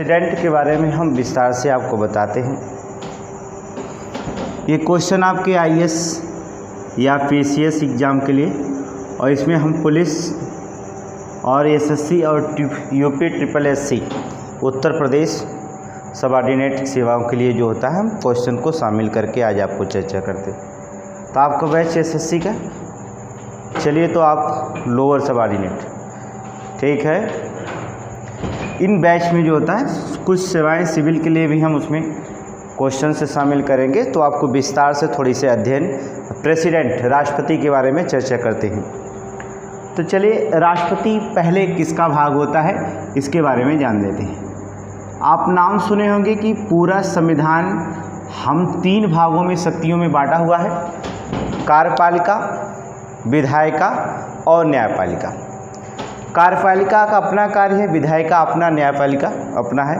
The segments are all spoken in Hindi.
प्रेसिडेंट के बारे में हम विस्तार से आपको बताते हैं। ये क्वेश्चन आपके आईएएस या पीसीएस एग्ज़ाम के लिए, और इसमें हम पुलिस और एसएससी और UP triple SC Uttar Pradesh subordinate सेवाओं के लिए जो होता है, हम क्वेश्चन को शामिल करके आज आपको चर्चा करते हैं। तो आपका बैच एसएससी का, चलिए तो आप लोअर सबऑर्डिनेट, ठीक है। इन बैच में जो होता है कुछ सेवाएं सिविल के लिए भी हम उसमें क्वेश्चन से शामिल करेंगे, तो आपको विस्तार से थोड़ी से अध्ययन प्रेसिडेंट राष्ट्रपति के बारे में चर्चा करते हैं। तो चलिए, राष्ट्रपति पहले किसका भाग होता है इसके बारे में जान लेते हैं। आप नाम सुने होंगे कि पूरा संविधान हम 3 भागों में शक्तियों में बांटा हुआ है, कार्यपालिका, विधायिका और न्यायपालिका। कार्यपालिका का अपना कार्य है, विधायिका अपना, न्यायपालिका अपना है।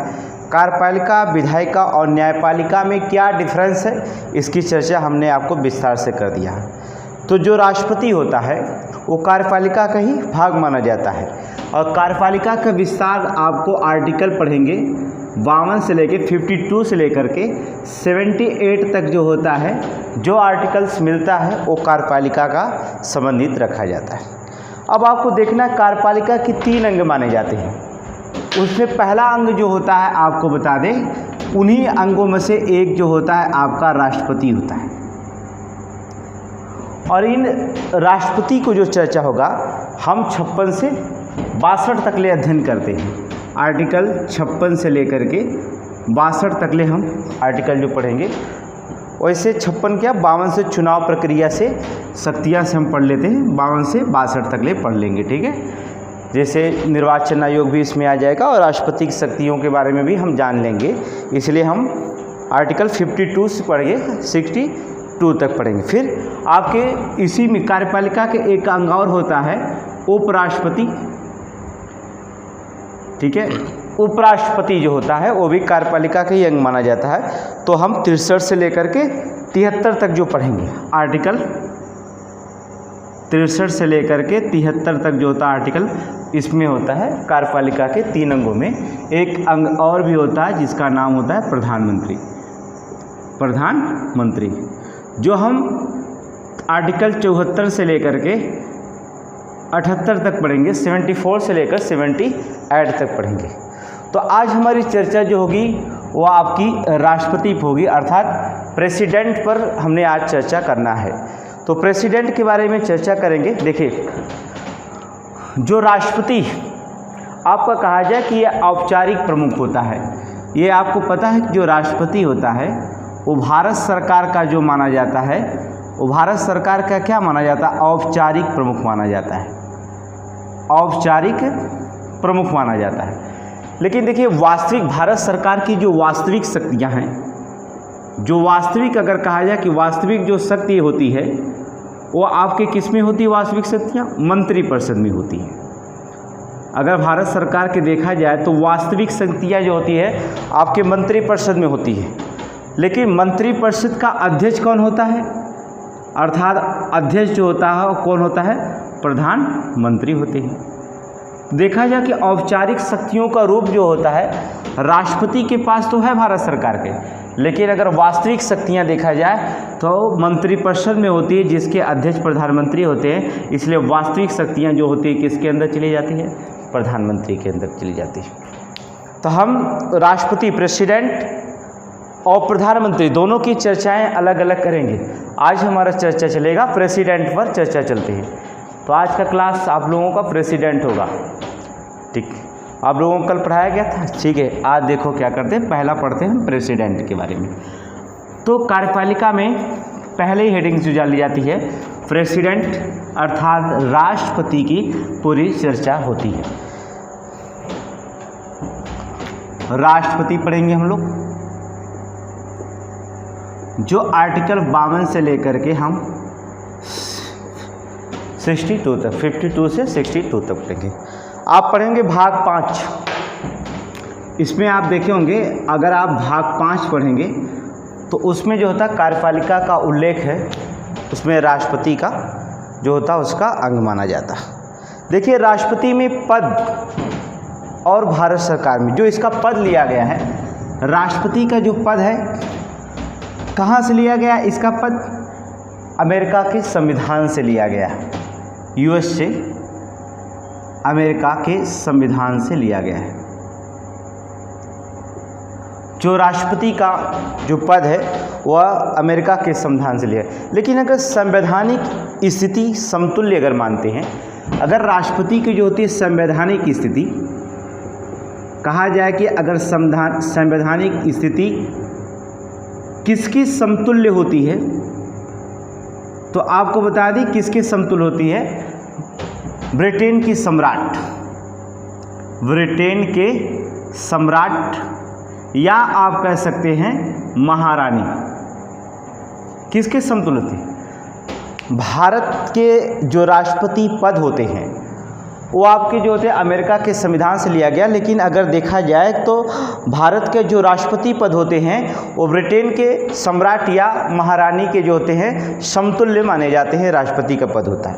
कार्यपालिका, विधायिका और न्यायपालिका में क्या डिफरेंस है इसकी चर्चा हमने आपको विस्तार से कर दिया है। तो जो राष्ट्रपति होता है वो कार्यपालिका का ही भाग माना जाता है, और कार्यपालिका का विस्तार आपको आर्टिकल पढ़ेंगे 52 से लेकर 52 से लेकर के 78 तक जो होता है, जो आर्टिकल्स मिलता है वो कार्यपालिका का संबंधित रखा जाता है। अब आपको देखना, कार्यपालिका के 3 अंग माने जाते हैं। उसमें पहला अंग जो होता है आपको बता दें, उन्हीं अंगों में से एक जो होता है आपका राष्ट्रपति होता है। और इन राष्ट्रपति को जो चर्चा होगा हम 56 से 62 तक ले अध्ययन करते हैं। आर्टिकल 56 से लेकर के 62 तक ले हम आर्टिकल जो पढ़ेंगे, वैसे 56 क्या 52 से चुनाव प्रक्रिया से शक्तियाँ से हम पढ़ लेते हैं, 52 से 62 तक ले पढ़ लेंगे, ठीक है। जैसे निर्वाचन आयोग भी इसमें आ जाएगा और राष्ट्रपति की शक्तियों के बारे में भी हम जान लेंगे, इसलिए हम आर्टिकल 52 से पढ़ेंगे 62 तक पढ़ेंगे। फिर आपके इसी में कार्यपालिका के एक अंग और होता है उपराष्ट्रपति, ठीक है। उपराष्ट्रपति जो होता है वो भी कार्यपालिका का ही अंग माना जाता है। तो हम 63 से लेकर के 73 तक जो पढ़ेंगे, आर्टिकल 63 से लेकर के 73 तक जो होता है आर्टिकल, इसमें होता है कार्यपालिका के 3 अंगों में एक अंग और भी होता है जिसका नाम होता है प्रधानमंत्री। प्रधानमंत्री जो हम आर्टिकल 74 से लेकर के 78 तक पढ़ेंगे, 74 से लेकर 78 तक पढ़ेंगे। तो आज हमारी चर्चा जो होगी वो आपकी राष्ट्रपति पर होगी, अर्थात प्रेसिडेंट पर हमने आज चर्चा करना है। तो प्रेसिडेंट के बारे में चर्चा करेंगे। देखिए, जो राष्ट्रपति आपका कहा जाए कि ये औपचारिक प्रमुख होता है, ये आपको पता है कि जो राष्ट्रपति होता है वो भारत सरकार का जो माना जाता है, वो भारत सरकार का क्या माना जाता है, औपचारिक प्रमुख माना जाता है, औपचारिक प्रमुख माना जाता है। लेकिन देखिए, वास्तविक भारत सरकार की जो वास्तविक शक्तियां हैं, जो वास्तविक अगर कहा जाए कि वास्तविक जो शक्ति होती है वो आपके किस में होती है, वास्तविक शक्तियाँ मंत्रिपरिषद में होती हैं। अगर भारत सरकार के देखा जाए तो वास्तविक शक्तियाँ जो होती है आपके मंत्रिपरिषद में होती है। लेकिन मंत्रिपरिषद का अध्यक्ष कौन होता है, अर्थात अध्यक्ष जो होता है वो कौन होता है, प्रधानमंत्री होते हैं। देखा जाए कि औपचारिक शक्तियों का रूप जो होता है राष्ट्रपति के पास तो है भारत सरकार के, लेकिन अगर वास्तविक शक्तियां देखा जाए तो मंत्रिपरिषद में होती है जिसके अध्यक्ष प्रधानमंत्री होते हैं। इसलिए वास्तविक शक्तियां जो होती है किसके अंदर चली जाती है, प्रधानमंत्री के अंदर चली जाती है। तो हम राष्ट्रपति, प्रेसिडेंट और प्रधानमंत्री दोनों की चर्चाएं अलग अलग करेंगे। आज हमारा चर्चा चलेगा प्रेसिडेंट पर, चर्चा चलती है। तो आज का क्लास आप लोगों का प्रेसिडेंट होगा, ठीक। आप लोगों को कल पढ़ाया गया था, ठीक है। आज देखो क्या करते हैं, पहला पढ़ते हैं हम प्रेसिडेंट के बारे में। तो कार्यपालिका में पहले ही हेडिंग जो डाली जाती है प्रेसिडेंट, अर्थात राष्ट्रपति की पूरी चर्चा होती है। राष्ट्रपति पढ़ेंगे हम लोग, जो आर्टिकल 52 से लेकर के हम 62 तक, 52 से 62 तक पढ़ेंगे। आप पढ़ेंगे भाग 5। इसमें आप देखे होंगे, अगर आप भाग 5 पढ़ेंगे तो उसमें जो होता है कार्यपालिका का उल्लेख है, उसमें राष्ट्रपति का जो होता है उसका अंग माना जाता है। देखिए, राष्ट्रपति में पद और भारत सरकार में जो इसका पद लिया गया है, राष्ट्रपति का जो पद है, कहाँ से लिया गया इसका पद? अमेरिका के संविधान से लिया गया, यूएस से, अमेरिका के संविधान से लिया गया है। जो राष्ट्रपति का जो पद है वह अमेरिका के संविधान से लिया है। लेकिन अगर संवैधानिक स्थिति समतुल्य अगर मानते हैं, अगर राष्ट्रपति की जो होती है संवैधानिक स्थिति, कहा जाए कि अगर संवैधानिक स्थिति किसकी समतुल्य होती है, तो आपको बता दें किसके समतुल्य होती है? ब्रिटेन की सम्राट, ब्रिटेन के सम्राट, या आप कह सकते हैं महारानी, किसके समतुल्य होती है? भारत के जो राष्ट्रपति पद होते हैं वो आपके जो होते हैं अमेरिका के संविधान से लिया गया। लेकिन अगर देखा जाए तो भारत के जो राष्ट्रपति पद होते हैं वो ब्रिटेन के सम्राट या महारानी के जो होते हैं समतुल्य माने जाते हैं, राष्ट्रपति का पद होता है।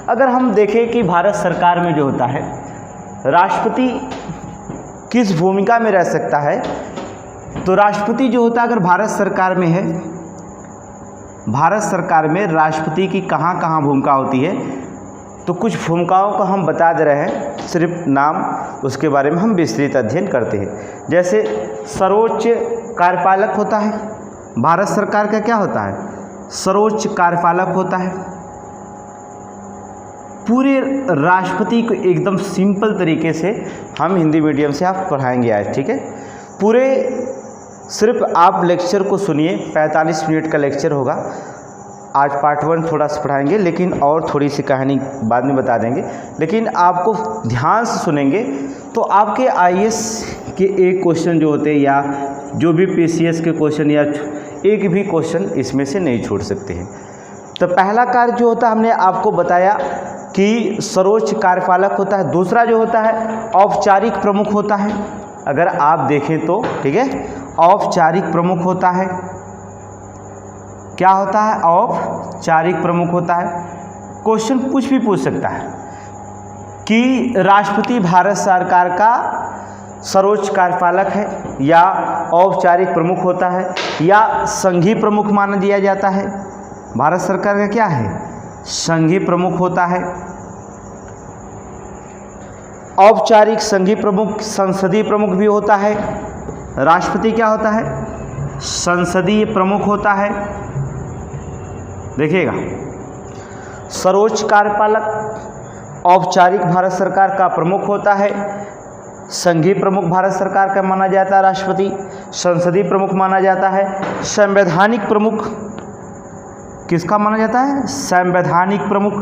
अगर हम देखें कि भारत सरकार में जो होता है राष्ट्रपति किस भूमिका में रह सकता है, तो राष्ट्रपति जो होता है अगर भारत सरकार में है, भारत सरकार में राष्ट्रपति की कहाँ कहाँ भूमिका होती है, तो कुछ भूमिकाओं को हम बता दे रहे हैं, सिर्फ नाम, उसके बारे में हम विस्तृत अध्ययन करते हैं। जैसे सर्वोच्च कार्यपालक होता है, भारत सरकार का क्या होता है? सर्वोच्च कार्यपालक होता है। पूरे राष्ट्रपति को एकदम सिंपल तरीके से हम हिंदी मीडियम से आप पढ़ाएंगे आज, ठीक है? पूरे सिर्फ आप लेक्चर को सुनिए, 45 मिनट का लेक्चर होगा। आज पार्ट 1 थोड़ा सा पढ़ाएंगे, लेकिन और थोड़ी सी कहानी बाद में बता देंगे। लेकिन आपको ध्यान से सुनेंगे तो आपके आईएएस के एक क्वेश्चन जो होते हैं या जो भी पीसीएस के क्वेश्चन या एक भी क्वेश्चन इसमें से नहीं छूट सकते हैं। तो पहला कार्य जो होता है हमने आपको बताया कि सर्वोच्च कार्यपालक होता है। दूसरा जो होता है औपचारिक प्रमुख होता है, अगर आप देखें तो, ठीक है, औपचारिक प्रमुख होता है। क्या होता है? औपचारिक प्रमुख होता है। क्वेश्चन कुछ भी पूछ सकता है कि राष्ट्रपति भारत सरकार का सर्वोच्च कार्यपालक है या औपचारिक प्रमुख होता है या संघीय प्रमुख मान दिया जाता है। भारत सरकार का क्या है? संघीय प्रमुख होता है। औपचारिक संघीय प्रमुख, संसदीय प्रमुख भी होता है। राष्ट्रपति क्या होता है? संसदीय प्रमुख होता है। देखिएगा, सर्वोच्च कार्यपालक औपचारिक भारत सरकार का प्रमुख होता है, संघीय प्रमुख भारत सरकार का माना जाता है राष्ट्रपति, संसदीय प्रमुख माना जाता है, संवैधानिक प्रमुख किसका माना जाता है? संवैधानिक प्रमुख,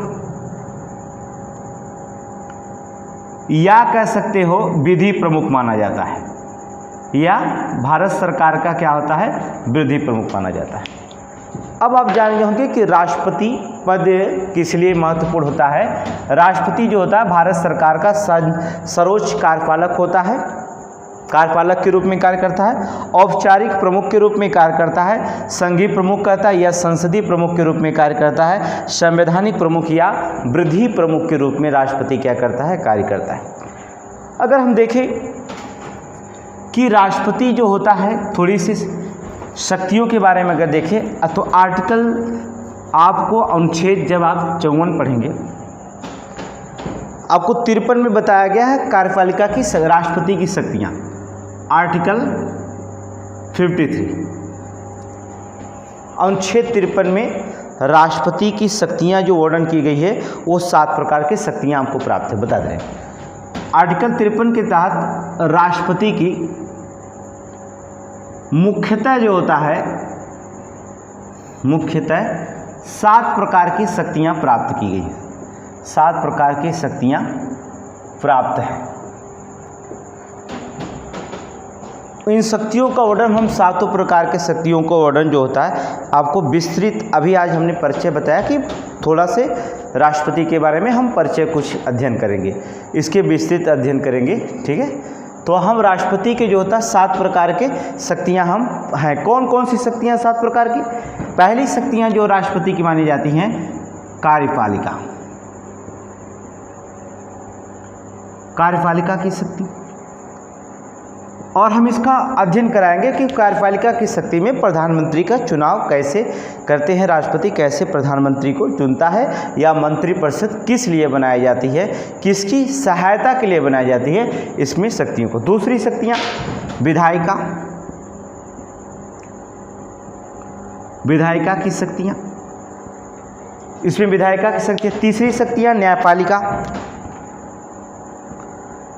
या कह सकते हो विधि प्रमुख माना जाता है, या भारत सरकार का क्या होता है? विधि प्रमुख माना जाता है। अब आप जान होंगे कि राष्ट्रपति पद किस लिए महत्वपूर्ण होता है। राष्ट्रपति जो होता है भारत सरकार का सर्वोच्च कार्यपालक होता है, कार्यपालक के रूप में कार्य करता है, औपचारिक प्रमुख के रूप में कार्य करता है, संघीय प्रमुख करता है या संसदीय प्रमुख के रूप में कार्य करता है, संवैधानिक प्रमुख या विधि प्रमुख के रूप में राष्ट्रपति क्या करता है? कार्य करता है। अगर हम देखें कि राष्ट्रपति जो होता है, थोड़ी सी शक्तियों के बारे में अगर देखें तो आर्टिकल आपको अनुच्छेद जब आप 54 पढ़ेंगे आपको 53 में बताया गया है कार्यपालिका की, राष्ट्रपति की शक्तियाँ। आर्टिकल 53 अनुच्छेद 53 में राष्ट्रपति की शक्तियाँ जो वर्णन की गई है वो 7 प्रकार की शक्तियाँ आपको प्राप्त है, बता दें। आर्टिकल 53 के तहत राष्ट्रपति की मुख्यतः जो होता है, मुख्यतः 7 प्रकार की शक्तियाँ प्राप्त की गई हैं। 7 प्रकार की शक्तियाँ प्राप्त हैं। इन शक्तियों का वर्णन हम 7 प्रकार के शक्तियों का वर्णन जो होता है आपको विस्तृत, अभी आज हमने परिचय बताया कि थोड़ा से राष्ट्रपति के बारे में हम परिचय कुछ अध्ययन करेंगे, इसके विस्तृत अध्ययन करेंगे, ठीक है। तो हम राष्ट्रपति के जो होता है 7 प्रकार के शक्तियां हम हैं। कौन कौन सी शक्तियां 7 प्रकार की? पहली शक्तियां जो राष्ट्रपति की मानी जाती हैं, कार्यपालिका, कार्यपालिका की शक्ति। और हम इसका अध्ययन कराएंगे कि कार्यपालिका की शक्ति में प्रधानमंत्री का चुनाव कैसे करते हैं, राष्ट्रपति कैसे प्रधानमंत्री को चुनता है, या मंत्रिपरिषद किस लिए बनाई जाती है, किसकी सहायता के लिए बनाई जाती है, इसमें शक्तियों को। दूसरी शक्तियाँ विधायिका, विधायिका की शक्तियाँ, इसमें विधायिका की शक्तियाँ। तीसरी शक्तियाँ न्यायपालिका,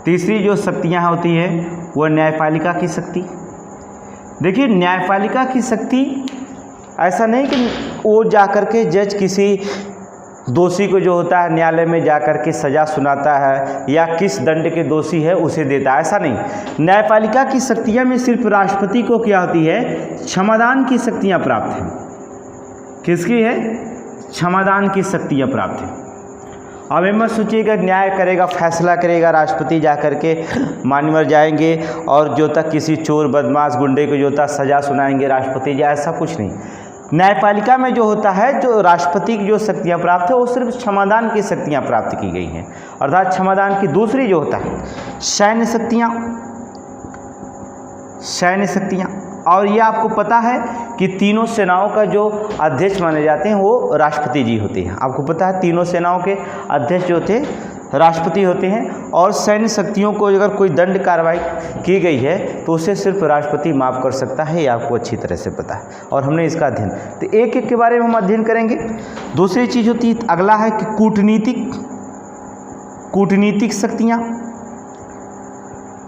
तीसरी जो शक्तियाँ होती है वह न्यायपालिका की शक्ति। देखिए न्यायपालिका की शक्ति ऐसा नहीं कि वो जाकर के जज किसी दोषी को जो होता है न्यायालय में जाकर के सज़ा सुनाता है या किस दंड के दोषी है उसे देता है, ऐसा नहीं। न्यायपालिका की शक्तियाँ में सिर्फ राष्ट्रपति को क्या होती है, क्षमादान की शक्तियाँ प्राप्त हैं। किसकी है, क्षमादान की शक्तियाँ प्राप्त हैं। अब मत सोचिएगा न्याय करेगा, फैसला करेगा राष्ट्रपति, जा कर के मान्यवर जाएंगे और जो तक किसी चोर बदमाश गुंडे को जो तक सज़ा सुनाएंगे राष्ट्रपति जी, ऐसा कुछ नहीं। न्यायपालिका में जो होता है, जो राष्ट्रपति की जो शक्तियाँ प्राप्त है वो सिर्फ क्षमादान की शक्तियाँ प्राप्त की गई हैं, अर्थात क्षमादान की। दूसरी जो होता है सैन्य शक्तियाँ, सैन्य शक्तियाँ, और ये आपको पता है कि तीनों सेनाओं का जो अध्यक्ष माने जाते हैं वो राष्ट्रपति जी होते हैं। आपको पता है तीनों सेनाओं के अध्यक्ष जो थे राष्ट्रपति होते हैं। और सैन्य शक्तियों को अगर कोई दंड कार्रवाई की गई है तो उसे सिर्फ राष्ट्रपति माफ़ कर सकता है, ये आपको अच्छी तरह से पता है और हमने इसका अध्ययन, तो एक एक के बारे में हम अध्ययन करेंगे। दूसरी चीज़ होती है, अगला है कि कूटनीतिक, कूटनीतिक शक्तियाँ।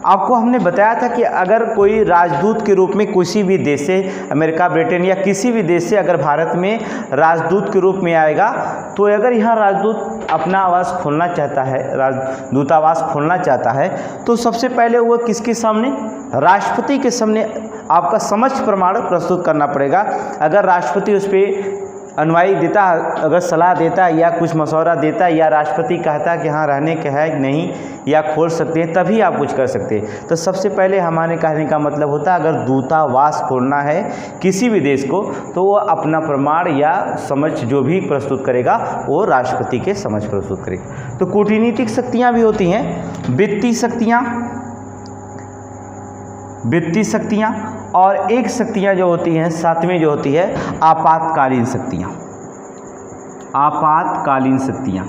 आपको हमने बताया था कि अगर कोई राजदूत के रूप में किसी भी देश से, अमेरिका, ब्रिटेन या किसी भी देश से अगर भारत में राजदूत के रूप में आएगा, तो अगर यहाँ राजदूत अपना आवास खोलना चाहता है, राजदूतावास खोलना चाहता है, तो सबसे पहले वो किसके सामने, राष्ट्रपति के सामने आपका समक्ष प्रमाण प्रस्तुत करना पड़ेगा। अगर राष्ट्रपति उस पर अनुमति देता, अगर सलाह देता या कुछ मशवरा देता या राष्ट्रपति कहता कि हाँ रहने के है नहीं या खोल सकते हैं, तभी आप कुछ कर सकते हैं। तो सबसे पहले हमारे कहने का मतलब होता है अगर दूतावास खोलना है किसी भी देश को, तो वो अपना प्रमाण या समझ जो भी प्रस्तुत करेगा वो राष्ट्रपति के समझ प्रस्तुत करेगा। तो कूटनीतिक शक्तियाँ भी होती हैं, वित्तीय शक्तियाँ, वित्तीय शक्तियाँ, और एक शक्तियाँ जो होती हैं सातवीं जो होती है आपातकालीन शक्तियाँ, आपातकालीन शक्तियाँ।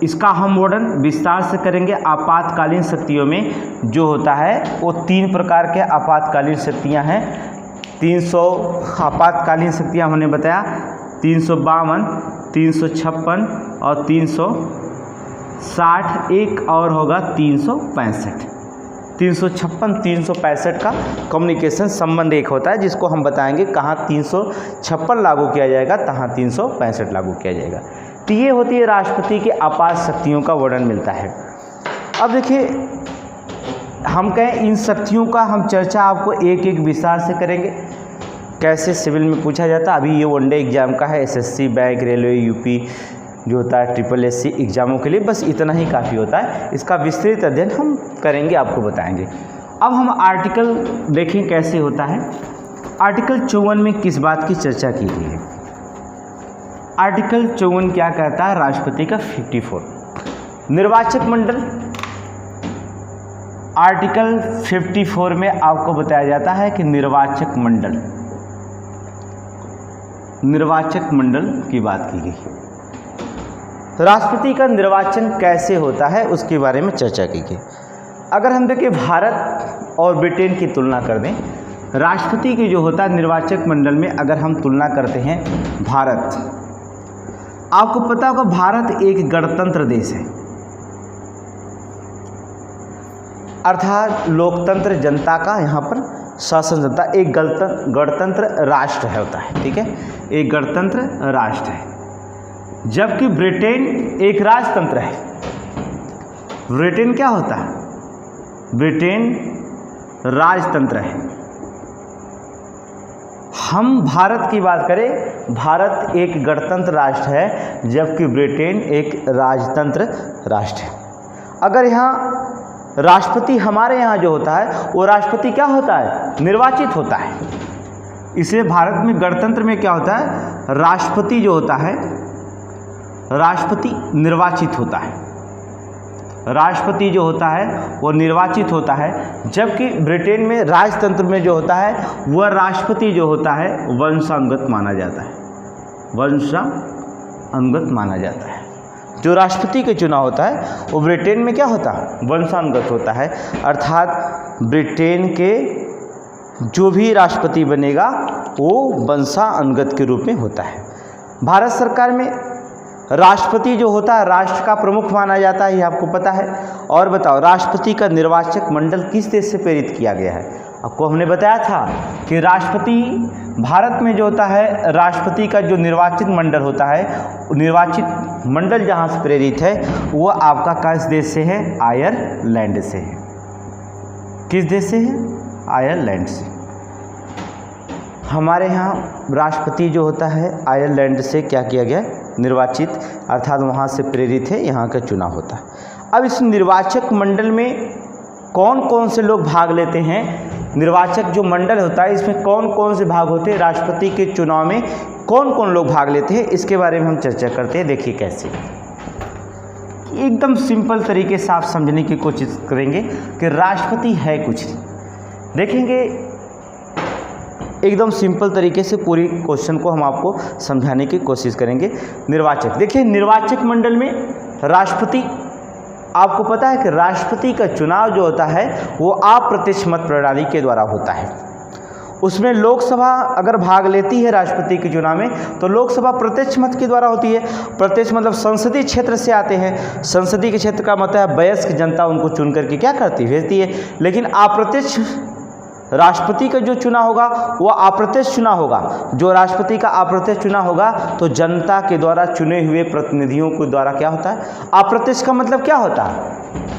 इसका हम वर्णन विस्तार से करेंगे। आपातकालीन शक्तियों में जो होता है वो तीन प्रकार के आपातकालीन शक्तियाँ हैं। 300 आपातकालीन शक्तियाँ हमने बताया, 352, 356 और 360, एक और होगा 365। 356, 365 का कम्युनिकेशन संबंध एक होता है जिसको हम बताएंगे कहाँ 356 लागू किया जाएगा, कहाँ 365 लागू किया जाएगा। तो ये होती है राष्ट्रपति के आपात शक्तियों का वर्णन मिलता है। अब देखिए हम कहें इन शक्तियों का हम चर्चा आपको एक एक विस्तार से करेंगे, कैसे सिविल में पूछा जाता है। अभी ये वनडे एग्जाम का है, एसएससी, बैंक, रेलवे, यूपी जो होता है, SSSC एग्ज़ामों के लिए बस इतना ही काफ़ी होता है। इसका विस्तृत अध्ययन हम करेंगे, आपको बताएंगे। अब हम आर्टिकल देखें कैसे होता है। आर्टिकल 54 में किस बात की चर्चा की गई है। आर्टिकल 54 क्या कहता है, राष्ट्रपति का 54 निर्वाचक मंडल। आर्टिकल 54 में आपको बताया जाता है कि निर्वाचक मंडल, निर्वाचक मंडल की बात की गई। राष्ट्रपति का निर्वाचन कैसे होता है उसके बारे में चर्चा की गई। अगर हम देखें भारत और ब्रिटेन की तुलना कर दें, राष्ट्रपति की जो होता है निर्वाचक मंडल में अगर हम तुलना करते हैं भारत, आपको पता होगा भारत एक गणतंत्र देश है, अर्थात लोकतंत्र, जनता का यहाँ पर शासन, जनता, एक गणतंत्र राष्ट्र है होता है, ठीक है, एक गणतंत्र राष्ट्र है। जबकि ब्रिटेन एक राजतंत्र है। ब्रिटेन क्या होता है, ब्रिटेन राजतंत्र है। हम भारत की बात करें, भारत एक गणतंत्र राष्ट्र है जबकि ब्रिटेन एक राजतंत्र राष्ट्र है। अगर यहाँ राष्ट्रपति हमारे यहाँ जो होता है वो राष्ट्रपति क्या होता है, निर्वाचित होता है। इसलिए भारत में गणतंत्र में क्या होता है, राष्ट्रपति जो होता है, राष्ट्रपति निर्वाचित होता है। राष्ट्रपति जो होता है वो निर्वाचित होता है, जबकि ब्रिटेन में राजतंत्र में जो होता है वह राष्ट्रपति जो होता है वंशानुगत माना जाता है, वंशानुगत माना जाता है। जो राष्ट्रपति के चुनाव होता है वो ब्रिटेन में क्या होता है, वंशानुगत होता है, अर्थात ब्रिटेन के जो भी राष्ट्रपति बनेगा वो वंशानुगत के रूप में होता है। भारत सरकार में राष्ट्रपति जो होता है राष्ट्र का प्रमुख माना जाता है, ये आपको पता है। और बताओ, राष्ट्रपति का निर्वाचक मंडल किस देश से प्रेरित किया गया है? आपको हमने बताया था कि राष्ट्रपति भारत में जो होता है राष्ट्रपति का जो निर्वाचित मंडल होता है, निर्वाचित मंडल जहाँ से प्रेरित है वो आपका किस देश से है? आयरलैंड से है। किस देश से है? आयरलैंड से। हमारे यहाँ राष्ट्रपति जो होता है आयरलैंड से क्या किया गया? निर्वाचित, अर्थात वहाँ से प्रेरित है, यहाँ का चुनाव होता है। अब इस निर्वाचक मंडल में कौन कौन से लोग भाग लेते हैं? निर्वाचक जो मंडल होता है इसमें कौन कौन से भाग होते हैं? राष्ट्रपति के चुनाव में कौन कौन लोग भाग लेते हैं, इसके बारे में हम चर्चा करते हैं। देखिए कैसे, एकदम सिंपल तरीके से आप समझने की कोशिश करेंगे कि राष्ट्रपति है कुछ नहीं। देखेंगे एकदम सिंपल तरीके से पूरी क्वेश्चन को हम आपको समझाने की कोशिश करेंगे। निर्वाचक, देखिए निर्वाचक मंडल में राष्ट्रपति, आपको पता है कि राष्ट्रपति का चुनाव जो होता है वो अप्रत्यक्ष मत प्रणाली के द्वारा होता है। उसमें लोकसभा अगर भाग लेती है राष्ट्रपति के चुनाव में तो लोकसभा प्रत्यक्ष मत के द्वारा होती है। प्रत्यक्ष मतलब संसदीय क्षेत्र से आते हैं, संसदीय के क्षेत्र का मतलब है वयस्क जनता उनको चुन करके क्या करती है? भेजती है। लेकिन अप्रत्यक्ष राष्ट्रपति का जो चुनाव होगा वो अप्रत्यक्ष चुनाव होगा। जो राष्ट्रपति का अप्रत्यक्ष चुनाव होगा तो जनता के द्वारा चुने हुए प्रतिनिधियों के द्वारा क्या होता है? अप्रत्यक्ष का मतलब क्या होता है?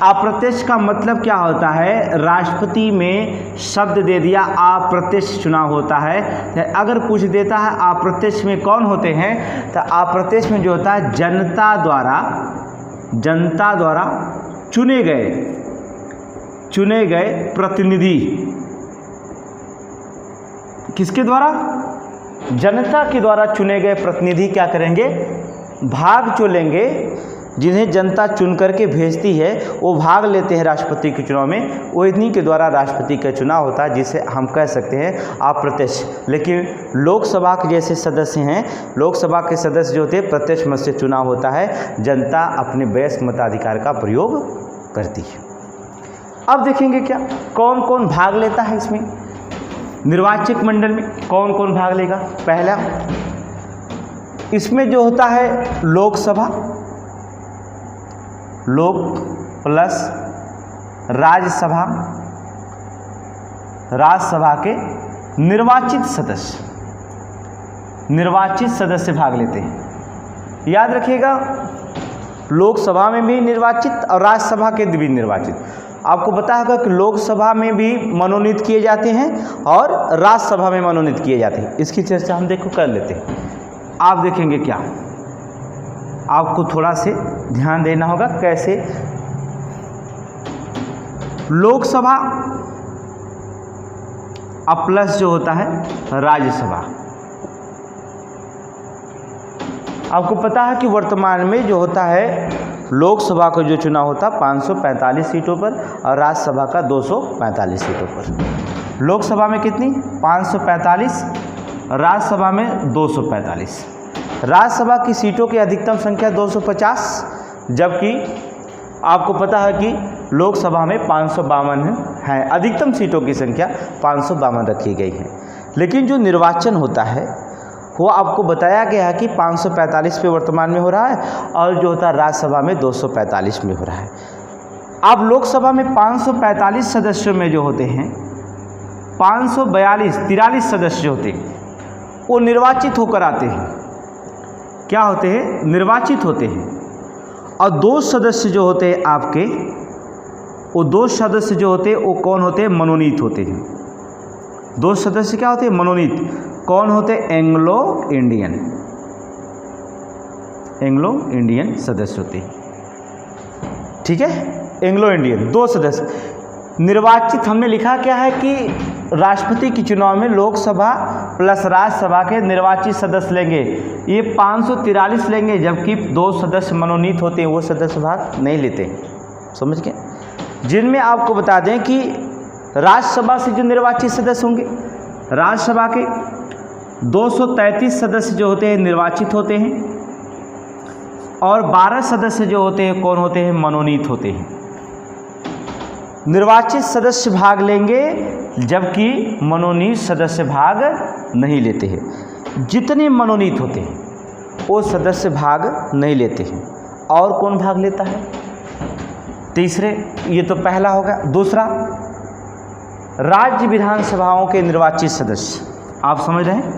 अप्रत्यक्ष का मतलब क्या होता है? राष्ट्रपति में शब्द दे दिया अप्रत्यक्ष चुनाव होता है। अगर पूछ देता है अप्रत्यक्ष में कौन होते हैं, तो अप्रत्यक्ष में जो होता है जनता द्वारा चुने गए प्रतिनिधि, किसके द्वारा? जनता के द्वारा चुने गए प्रतिनिधि क्या करेंगे? भाग जो लेंगे, जिन्हें जनता चुन करके भेजती है वो भाग लेते हैं राष्ट्रपति के चुनाव में। वो इन्हीं के द्वारा राष्ट्रपति का चुनाव होता है, जिसे हम कह सकते हैं अप्रत्यक्ष। लेकिन लोकसभा के जैसे सदस्य हैं, लोकसभा के सदस्य जो होते हैं प्रत्यक्ष मत से चुनाव होता है, जनता अपने वयस्क मताधिकार का प्रयोग करती है। अब देखेंगे क्या कौन कौन भाग लेता है इसमें, निर्वाचक मंडल में कौन कौन भाग लेगा। पहला, इसमें जो होता है लोकसभा, लोक प्लस राज्यसभा, राज्यसभा के निर्वाचित सदस्य भाग लेते हैं। याद रखिएगा, लोकसभा में भी निर्वाचित और राज्यसभा के भी निर्वाचित। आपको पता होगा कि लोकसभा में भी मनोनीत किए जाते हैं और राज्यसभा में मनोनीत किए जाते हैं। इसकी चर्चा हम कर लेते हैं। आप देखेंगे क्या, आपको थोड़ा से ध्यान देना होगा कैसे। लोकसभा अब प्लस जो होता है राज्यसभा। आपको पता है कि वर्तमान में जो होता है लोकसभा का जो चुनाव होता है 545 सीटों पर और राज्यसभा का 245 सीटों पर। लोकसभा में कितनी? 545, राज्यसभा में 245। राज्यसभा की सीटों की अधिकतम संख्या 250, जबकि आपको पता है कि लोकसभा में 552 है। अधिकतम सीटों की संख्या 552 रखी गई है। लेकिन जो निर्वाचन होता है वो आपको बताया गया है कि 545 पे वर्तमान में हो रहा है और जो होता है राज्यसभा में 245 में हो रहा है। अब लोकसभा में 545 सदस्यों में जो होते हैं 43 सदस्य होते हैं वो निर्वाचित होकर आते हैं। क्या होते हैं? निर्वाचित होते हैं। और 2 सदस्य जो होते हैं आपके, वो 2 सदस्य जो होते हैं वो कौन होते हैं? मनोनीत होते हैं। 2 सदस्य क्या होते हैं? मनोनीत। कौन होते? एंग्लो इंडियन सदस्य होते हैं। ठीक है, एंग्लो इंडियन 2 सदस्य निर्वाचित। हमने लिखा क्या है कि राष्ट्रपति के चुनाव में लोकसभा प्लस राज्यसभा के निर्वाचित सदस्य लेंगे, ये 543 लेंगे, जबकि 2 सदस्य मनोनीत होते हैं, वो सदस्य भाग नहीं लेते। समझ गए। जिनमें आपको बता दें कि राज्यसभा से जो निर्वाचित सदस्य होंगे, राज्यसभा के 233 सदस्य जो होते हैं निर्वाचित होते हैं और 12 सदस्य जो होते हैं कौन होते हैं, मनोनीत होते हैं। निर्वाचित सदस्य भाग लेंगे जबकि मनोनीत सदस्य भाग नहीं लेते हैं। जितने मनोनीत होते हैं वो सदस्य भाग नहीं लेते हैं। और कौन भाग लेता है? तीसरे, ये तो पहला होगा। दूसरा, राज्य विधानसभाओं के निर्वाचित सदस्य। आप समझ रहे हैं,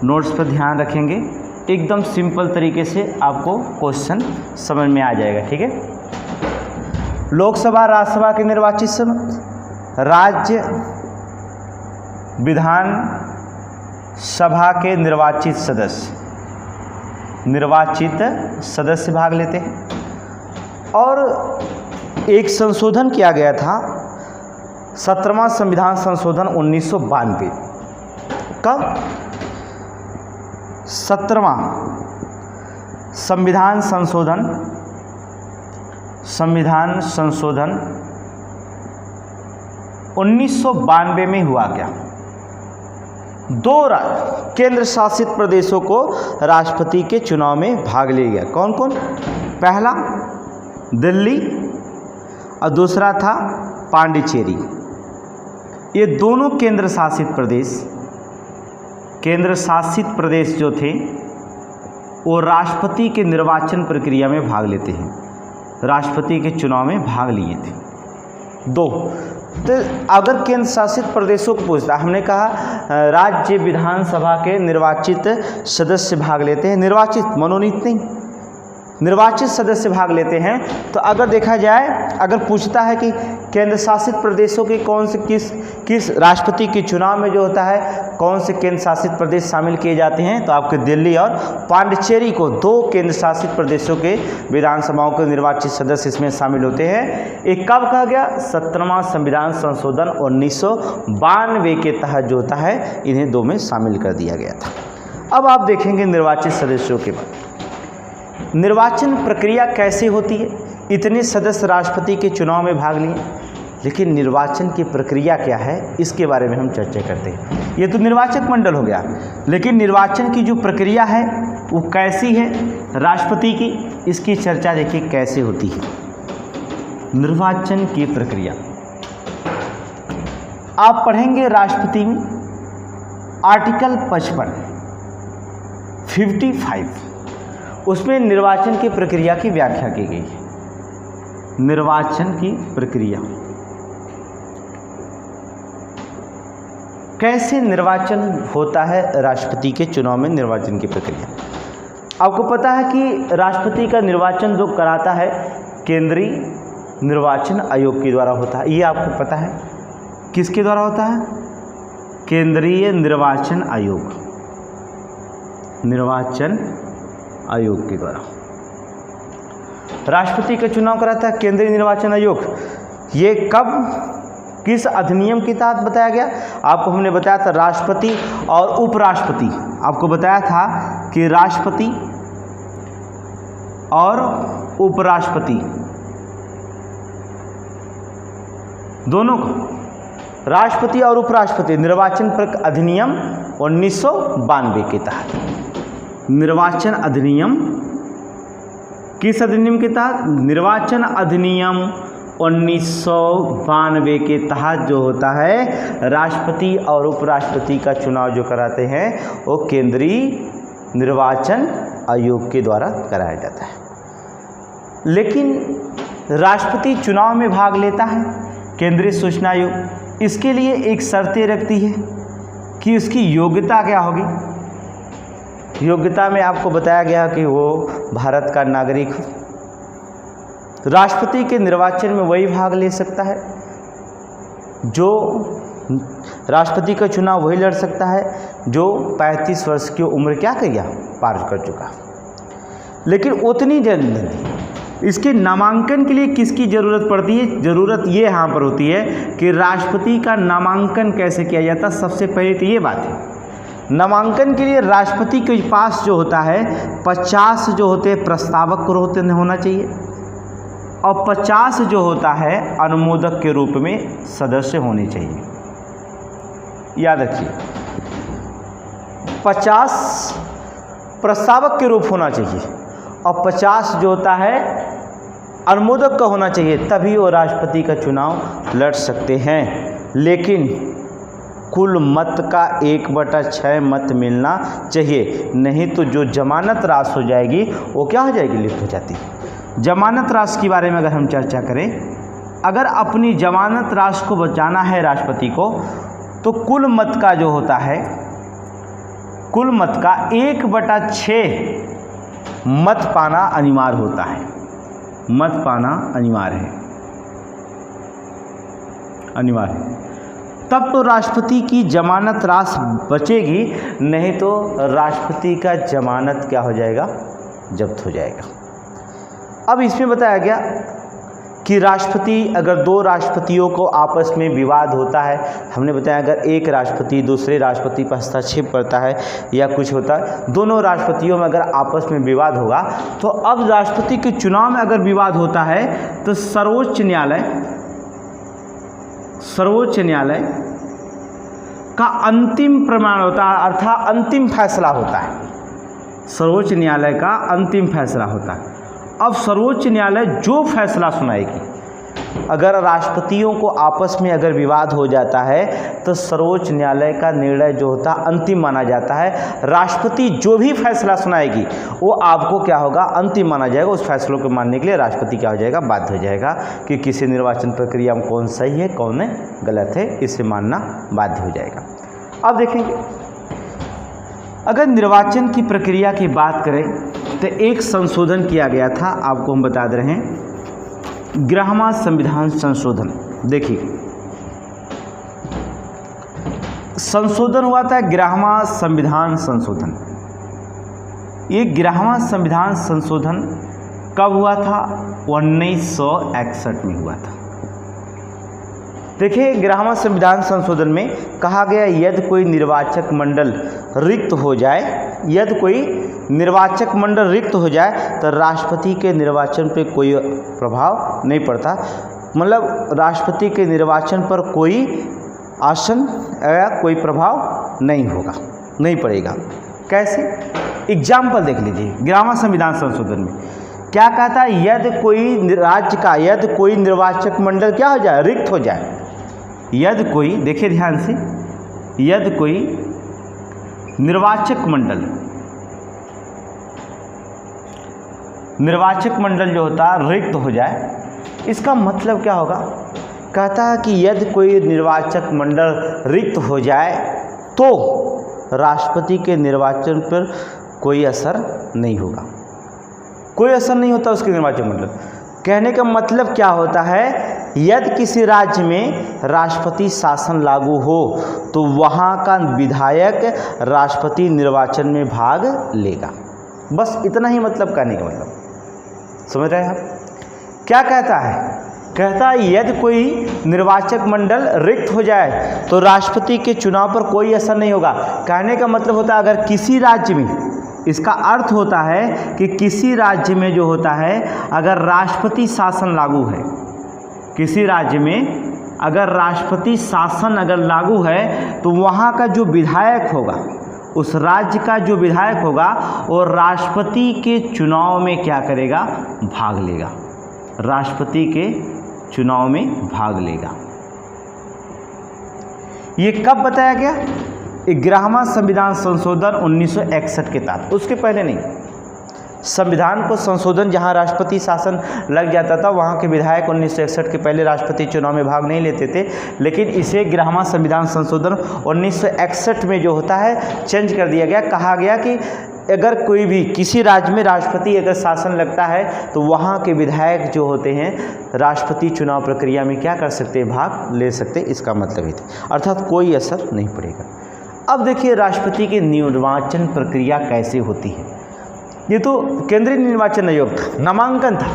नोट्स पर ध्यान रखेंगे, एकदम सिंपल तरीके से आपको क्वेश्चन समझ में आ जाएगा। ठीक है। लोकसभा राज्यसभा के निर्वाचित सदस्य, राज्य विधान सभा के निर्वाचित सदस्य भाग लेते हैं। और एक संशोधन किया गया था, 17वां संविधान संशोधन 1992। कब? 17वां संविधान संशोधन 1992 में हुआ। क्या? 2 केंद्र शासित प्रदेशों को राष्ट्रपति के चुनाव में भाग लिया गया। कौन कौन? पहला दिल्ली और दूसरा था पांडिचेरी। ये दोनों केंद्र शासित प्रदेश जो थे वो राष्ट्रपति के निर्वाचन प्रक्रिया में भाग लेते हैं, राष्ट्रपति के चुनाव में भाग लिए थे। 2, तो अगर केंद्र शासित प्रदेशों को पूछता, हमने कहा राज्य विधानसभा के निर्वाचित सदस्य भाग लेते हैं, निर्वाचित, मनोनीत नहीं, निर्वाचित सदस्य भाग लेते हैं। तो अगर देखा जाए, अगर पूछता है कि केंद्र शासित प्रदेशों के कौन से किस राष्ट्रपति के चुनाव में जो होता है कौन से केंद्र शासित प्रदेश शामिल किए जाते हैं, तो आपके दिल्ली और पांडिचेरी को 2 केंद्र शासित प्रदेशों के विधानसभाओं के निर्वाचित सदस्य इसमें शामिल होते हैं। एक कब कहा गया? 17वां संविधान संशोधन 1992 के तहत जो होता है इन्हें 2 में शामिल कर दिया गया था। अब आप देखेंगे निर्वाचित सदस्यों के बाद निर्वाचन प्रक्रिया कैसे होती है। इतने सदस्य राष्ट्रपति के चुनाव में भाग लिए, लेकिन निर्वाचन की प्रक्रिया क्या है इसके बारे में हम चर्चा करते हैं। ये तो निर्वाचक मंडल हो गया, लेकिन निर्वाचन की जो प्रक्रिया है वो कैसी है राष्ट्रपति की, इसकी चर्चा देखिए कैसे होती है। निर्वाचन की प्रक्रिया आप पढ़ेंगे राष्ट्रपति में आर्टिकल 55 उसमें निर्वाचन की प्रक्रिया की व्याख्या की गई है। निर्वाचन की प्रक्रिया, कैसे निर्वाचन होता है राष्ट्रपति के चुनाव में, निर्वाचन की प्रक्रिया। आपको पता है कि राष्ट्रपति का निर्वाचन जो कराता है केंद्रीय निर्वाचन आयोग के द्वारा होता है। ये आपको पता है किसके द्वारा होता है? केंद्रीय निर्वाचन आयोग के द्वारा राष्ट्रपति का चुनाव कराता है केंद्रीय निर्वाचन आयोग। ये कब, किस अधिनियम के तहत बताया गया? आपको हमने बताया था राष्ट्रपति और उपराष्ट्रपति, आपको बताया था कि राष्ट्रपति और उपराष्ट्रपति दोनों को, राष्ट्रपति और उपराष्ट्रपति निर्वाचन अधिनियम 1992 के तहत, निर्वाचन अधिनियम किस अधिनियम के तहत? निर्वाचन अधिनियम 1992 के तहत जो होता है राष्ट्रपति और उपराष्ट्रपति का चुनाव जो कराते हैं वो केंद्रीय निर्वाचन आयोग के द्वारा कराया जाता है। लेकिन राष्ट्रपति चुनाव में भाग लेता है केंद्रीय सूचना आयोग, इसके लिए एक शर्तें रखती है कि उसकी योग्यता क्या होगी। योग्यता में आपको बताया गया कि वो भारत का नागरिक हो। राष्ट्रपति के निर्वाचन में वही भाग ले सकता है जो राष्ट्रपति का चुनाव वही लड़ सकता है जो 35 वर्ष की उम्र क्या किया, पार कर चुका। लेकिन उतनी जल्दी इसके नामांकन के लिए किसकी ज़रूरत पड़ती है? ज़रूरत ये यहाँ पर होती है कि राष्ट्रपति का नामांकन कैसे किया जाता। सबसे पहले तो ये बात है, नामांकन के लिए राष्ट्रपति के पास जो होता है 50 जो होते हैं प्रस्तावक होना चाहिए। और 50 जो होता है अनुमोदक के रूप में सदस्य होने चाहिए। याद रखिए 50 प्रस्तावक के रूप होना चाहिए और 50 जो होता है अनुमोदक का होना चाहिए, तभी वो राष्ट्रपति का चुनाव लड़ सकते हैं। लेकिन कुल मत का 1/6 मत मिलना चाहिए, नहीं तो जो जमानत राशि हो जाएगी वो क्या हो जाएगी, लिप्त हो जाती है। जमानत राशि के बारे में अगर हम चर्चा करें, अगर अपनी जमानत राशि को बचाना है राष्ट्रपति को, तो कुल मत का जो होता है, कुल मत का 1/6 मत पाना अनिवार्य होता है। मत पाना अनिवार्य है, अनिवार्य है, तब तो राष्ट्रपति की जमानत राशि बचेगी, नहीं तो राष्ट्रपति का जमानत क्या हो जाएगा, जब्त हो जाएगा। अब इसमें बताया गया कि राष्ट्रपति, अगर दो राष्ट्रपतियों को आपस में विवाद होता है, हमने बताया अगर एक राष्ट्रपति दूसरे राष्ट्रपति पर हस्तक्षेप करता है या कुछ होता है, दोनों राष्ट्रपतियों में अगर आपस में विवाद होगा, तो अब राष्ट्रपति के चुनाव में अगर विवाद होता है तो सर्वोच्च न्यायालय का अंतिम प्रमाण होता है, अर्थात अंतिम फैसला होता है। सर्वोच्च न्यायालय का अंतिम फैसला होता है। अब सर्वोच्च न्यायालय जो फैसला सुनाएगी, अगर राष्ट्रपतियों को आपस में अगर विवाद हो जाता है तो सर्वोच्च न्यायालय का निर्णय जो होता है अंतिम माना जाता है। राष्ट्रपति जो भी फैसला सुनाएगी वो आपको क्या होगा, अंतिम माना जाएगा। उस फैसलों को मानने के लिए राष्ट्रपति क्या हो जाएगा, बाध्य हो जाएगा कि किसी निर्वाचन प्रक्रिया में कौन सही है कौन गलत है, इसे मानना बाध्य हो जाएगा। अब देखेंगे, अगर निर्वाचन की प्रक्रिया की बात करें तो एक संशोधन किया गया था, आपको हम बता दे रहे हैं, 11वां संविधान संशोधन। देखिए संशोधन हुआ था 11वां संविधान संशोधन। ये 11वां संविधान संशोधन कब हुआ था, 1961 में हुआ था। देखिए 11वां संविधान संशोधन में कहा गया यदि कोई निर्वाचक मंडल रिक्त हो जाए, यदि कोई निर्वाचक मंडल रिक्त हो जाए तो राष्ट्रपति के निर्वाचन पे कोई प्रभाव नहीं पड़ता। मतलब राष्ट्रपति के निर्वाचन पर कोई आसन या कोई प्रभाव नहीं होगा, नहीं पड़ेगा। कैसे, एग्जाम्पल देख लीजिए 11वां संविधान संशोधन में क्या कहता है, यदि कोई राज्य का, यदि कोई निर्वाचक मंडल क्या हो जाए, रिक्त हो जाए, यदि कोई, देखिए ध्यान से, यदि कोई निर्वाचक मंडल जो होता है रिक्त हो जाए, इसका मतलब क्या होगा, कहता है कि यदि कोई निर्वाचक मंडल रिक्त हो जाए तो राष्ट्रपति के निर्वाचन पर कोई असर नहीं होगा, कोई असर नहीं होता उसके निर्वाचन मंडल। कहने का मतलब क्या होता है, यदि किसी राज्य में राष्ट्रपति शासन लागू हो तो वहाँ का विधायक राष्ट्रपति निर्वाचन में भाग लेगा। बस इतना ही मतलब कहने का मतलब, समझ रहे हैं आप। क्या कहता है, कहता है यदि कोई निर्वाचक मंडल रिक्त हो जाए तो राष्ट्रपति के चुनाव पर कोई असर नहीं होगा। कहने का मतलब होता है अगर किसी राज्य में, इसका अर्थ होता है कि किसी राज्य में जो होता है अगर राष्ट्रपति शासन लागू है, किसी राज्य में अगर राष्ट्रपति शासन अगर लागू है तो वहाँ का जो विधायक होगा, उस राज्य का जो विधायक होगा वो राष्ट्रपति के चुनाव में क्या करेगा, भाग लेगा, राष्ट्रपति के चुनाव में भाग लेगा। ये कब बताया गया, 11वां संविधान संशोधन 1961 के तहत, उसके पहले नहीं। संविधान को संशोधन जहां राष्ट्रपति शासन लग जाता था वहां के विधायक 1961 के पहले राष्ट्रपति चुनाव में भाग नहीं लेते थे, लेकिन इसे 11वां संविधान संशोधन 1961 में जो होता है चेंज कर दिया गया। कहा गया कि अगर कोई भी किसी राज्य में राष्ट्रपति अगर शासन लगता है तो वहाँ के विधायक जो होते हैं राष्ट्रपति चुनाव प्रक्रिया में क्या कर सकते हैं, भाग ले सकते, इसका मतलब ही था, अर्थात कोई असर नहीं पड़ेगा। अब देखिए राष्ट्रपति की निर्वाचन प्रक्रिया कैसे होती है। ये तो केंद्रीय निर्वाचन आयोग था, नामांकन था,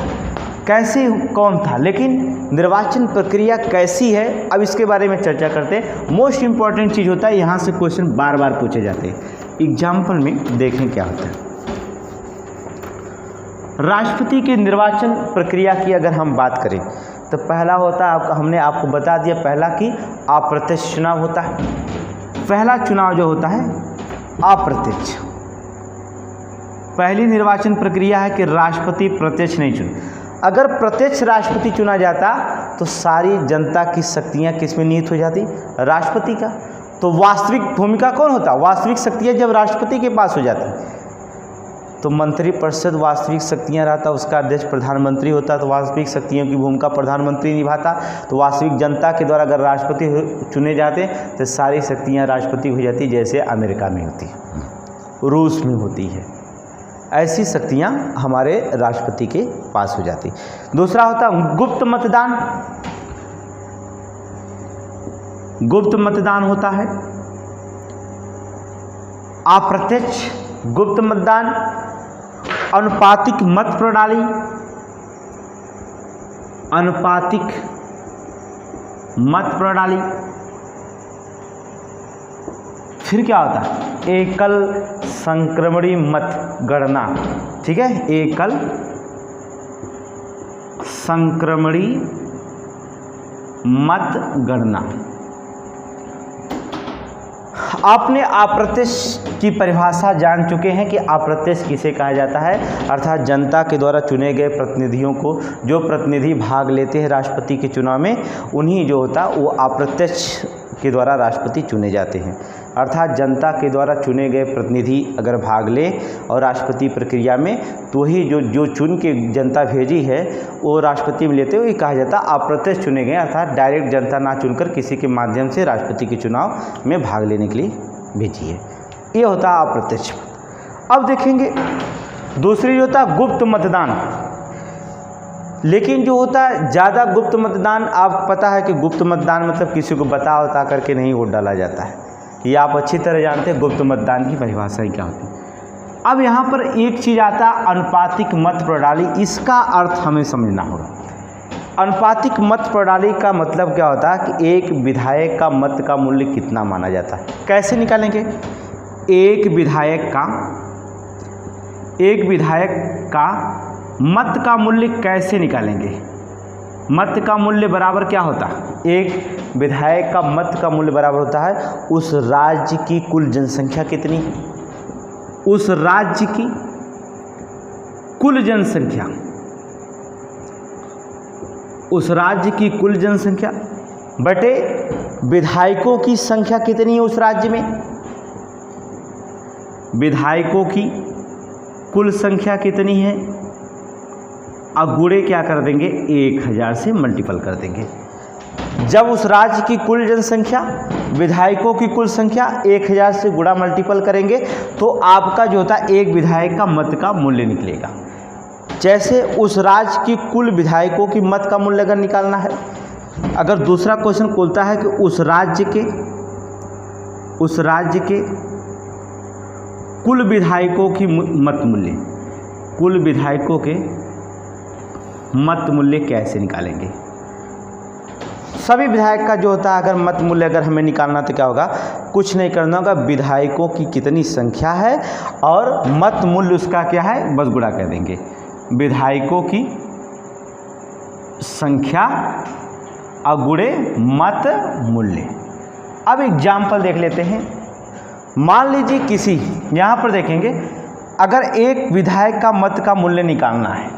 कैसे कौन था, लेकिन निर्वाचन प्रक्रिया कैसी है अब इसके बारे में चर्चा करते हैं। मोस्ट इम्पॉर्टेंट चीज़ होता है, यहाँ से क्वेश्चन बार बार पूछे जाते हैं। एग्जाम्पल में देखें क्या होता है। राष्ट्रपति की निर्वाचन प्रक्रिया की अगर हम बात करें तो पहला होता है, हमने आपको बता दिया पहला कि अप्रत्यक्ष चुनाव होता है। पहला चुनाव जो होता है अप्रत्यक्ष, पहली निर्वाचन प्रक्रिया है कि राष्ट्रपति प्रत्यक्ष नहीं चुने। अगर प्रत्यक्ष राष्ट्रपति चुना जाता तो सारी जनता की शक्तियाँ किस में निहित हो जाती? राष्ट्रपति का। तो वास्तविक भूमिका कौन होता? वास्तविक शक्तियाँ जब राष्ट्रपति के पास हो जाती तो मंत्रिपरिषद वास्तविक शक्तियाँ रहता, उसका अध्यक्ष प्रधानमंत्री होता, तो वास्तविक शक्तियों की भूमिका प्रधानमंत्री निभाता। तो वास्तविक जनता के द्वारा अगर राष्ट्रपति चुने जाते तो सारी शक्तियाँ राष्ट्रपति हो जाती, जैसे अमेरिका में होती, रूस में होती है, ऐसी शक्तियाँ हमारे राष्ट्रपति के पास हो जाती। दूसरा होता गुप्त मतदान। गुप्त मतदान होता है, अप्रत्यक्ष गुप्त मतदान, अनुपातिक मत प्रणाली, अनुपातिक मत प्रणाली। फिर क्या होता है? एकल संक्रमणी मत गणना। ठीक है, एकल संक्रमणी मत गणना। आपने अप्रत्यक्ष की परिभाषा जान चुके हैं कि अप्रत्यक्ष किसे कहा जाता है, अर्थात जनता के द्वारा चुने गए प्रतिनिधियों को, जो प्रतिनिधि भाग लेते हैं राष्ट्रपति के चुनाव में, उन्हीं जो होता वो अप्रत्यक्ष के द्वारा राष्ट्रपति चुने जाते हैं। अर्थात जनता के द्वारा चुने गए प्रतिनिधि अगर भाग ले और राष्ट्रपति प्रक्रिया में, तो ही जो चुन के जनता भेजी है वो राष्ट्रपति में लेते हुए कहा जाता अप्रत्यक्ष चुने गए, अर्थात डायरेक्ट जनता ना चुनकर किसी के माध्यम से राष्ट्रपति के चुनाव में भाग लेने के लिए भेजी है। ये होता है अप्रत्यक्ष। अब देखेंगे दूसरी जो होता है गुप्त मतदान। लेकिन जो होता है ज़्यादा गुप्त मतदान, आप पता है कि गुप्त मतदान मतलब किसी को बता करके नहीं वोट डाला जाता है, ये आप अच्छी तरह जानते हैं गुप्त मतदान की परिभाषा क्या होती है। अब यहाँ पर एक चीज़ आता है अनुपातिक मत प्रणाली, इसका अर्थ हमें समझना होगा। अनुपातिक मत प्रणाली का मतलब क्या होता है कि एक विधायक का मत का मूल्य कितना माना जाता है। कैसे निकालेंगे? एक विधायक का मत का मूल्य कैसे निकालेंगे? मत का मूल्य बराबर क्या होता है? एक विधायक का मत का मूल्य बराबर होता है उस राज्य की कुल जनसंख्या कितनी, उस राज्य की कुल जनसंख्या, उस राज्य की कुल जनसंख्या बटे विधायकों की संख्या कितनी है उस राज्य में, विधायकों की कुल संख्या कितनी है, अब गुणे क्या कर देंगे? 1000 से मल्टीपल कर देंगे। जब उस राज्य की कुल जनसंख्या विधायकों की कुल संख्या 1000 से गुणा मल्टीपल करेंगे तो आपका जो होता है एक विधायक का मत का मूल्य निकलेगा। जैसे उस राज्य की कुल विधायकों की मत का मूल्य अगर निकालना है, अगर दूसरा क्वेश्चन बोलता है कि उस राज्य के कुल विधायकों की मत मूल्य, कुल विधायकों के मत मूल्य कैसे निकालेंगे? सभी विधायक का जो होता है अगर मत मूल्य अगर हमें निकालना तो क्या होगा? कुछ नहीं करना होगा, विधायकों की कितनी संख्या है और मत मूल्य उसका क्या है, बस गुणा कर देंगे। विधायकों की संख्या अगुणे मत मूल्य। अब एग्जाम्पल देख लेते हैं। मान लीजिए किसी, यहाँ पर देखेंगे अगर एक विधायक का मत का मूल्य निकालना है,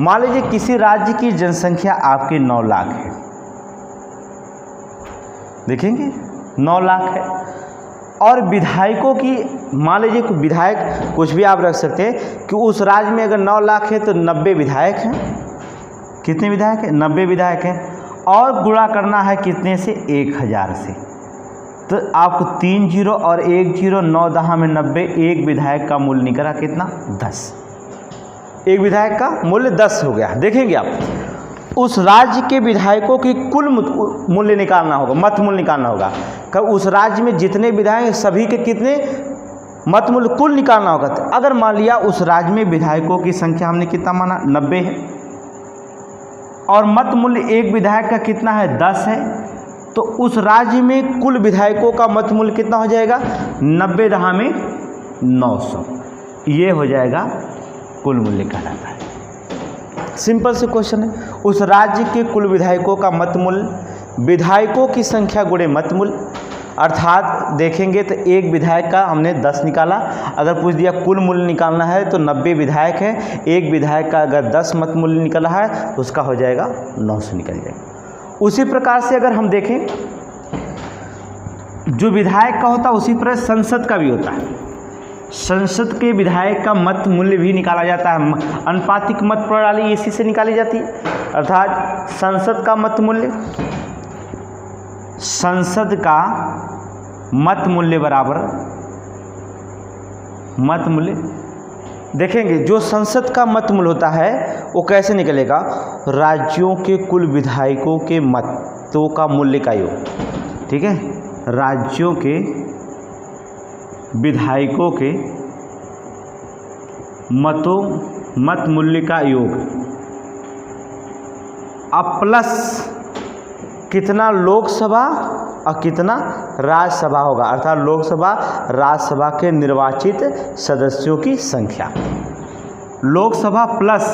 मान लीजिए किसी राज्य की जनसंख्या आपकी 9 लाख है, देखेंगे 9 लाख है, और विधायकों की मान लीजिए विधायक कुछ भी आप रख सकते हैं कि उस राज्य में अगर 9 लाख है तो 90 विधायक हैं। कितने विधायक हैं? 90 विधायक हैं, और गुणा करना है कितने से? 1000 से। तो आपको 3 0 और 1 0, 9 10 में 90, एक विधायक का मूल्य निकला कितना? 10। एक विधायक का मूल्य 10 हो गया। देखेंगे आप उस राज्य के विधायकों की कुल मूल्य निकालना होगा, मत मूल्य निकालना होगा। कब उस राज्य में जितने विधायक सभी के कितने मत मूल्य कुल निकालना होगा। तो अगर मान लिया उस राज्य में विधायकों की संख्या हमने कितना माना? 90 है, और मत मूल्य एक विधायक का कितना है? 10 है, तो उस राज्य में कुल विधायकों का मत मूल्य कितना हो जाएगा? 90 10 में 900। ये हो जाएगा कुल मूल्य कहलाता है। सिंपल से क्वेश्चन है। उस राज्य के कुल विधायकों का मत मूल्य विधायकों की संख्या गुणे मत मूल्य, अर्थात देखेंगे तो एक विधायक का हमने 10 निकाला, अगर पूछ दिया कुल मूल्य निकालना है तो 90 विधायक है, एक विधायक का अगर 10 मत मूल्य निकला है तो उसका हो जाएगा 900 निकल जाएगा। उसी प्रकार से अगर हम देखें जो विधायक का होता है उसी प्रकार संसद का भी होता है। संसद के विधायक का मत मूल्य भी निकाला जाता है, अनुपातिक मत प्रणाली इसी से निकाली जाती है। अर्थात संसद का मत मूल्य, संसद का मत मूल्य बराबर मत मूल्य, देखेंगे जो संसद का मत मूल्य होता है वो कैसे निकलेगा, राज्यों के कुल विधायकों के मतों का मूल्य का योग, ठीक है, राज्यों के विधायकों के मत मूल्य का योग अब प्लस कितना लोकसभा और कितना राज्यसभा होगा, अर्थात लोकसभा राज्यसभा के निर्वाचित सदस्यों की संख्या, लोकसभा प्लस